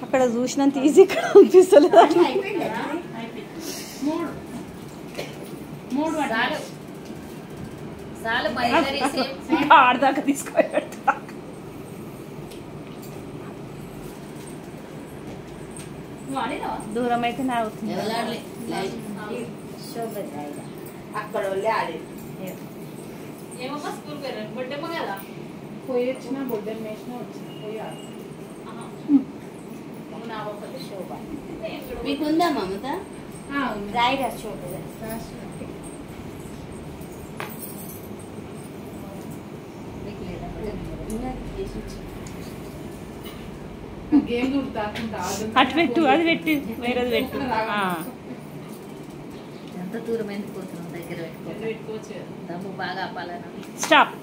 అక్కడ చూసినంత ఈజీ ఇక్కడ అనిపిస్తలేదు. ఆడదాకా తీసుకోబెడతా. దూరం అయితే నా అవుతుంది. అక్కడ వాళ్ళే ఆడేది. ఏమమ్మా స్కూల్ పేరు బొడ్డమ్మ కదా. పోయి వచ్చిన బొడ్డమ్మ వేసిన వచ్చిన పోయి నా ఒకటి శోభ. మీకుందా మమత? రాయిరా శోభ. గేమ్ గుర్తాకుంటా అటు పెట్టు, అది పెట్టు, వేరేది పెట్టు. ఎంత దూరం ఎందుకు పోతున్నాం? దగ్గర పెట్టుకోవచ్చు. దమ్ము బాగా ఆపాలన్నా. స్టాప్.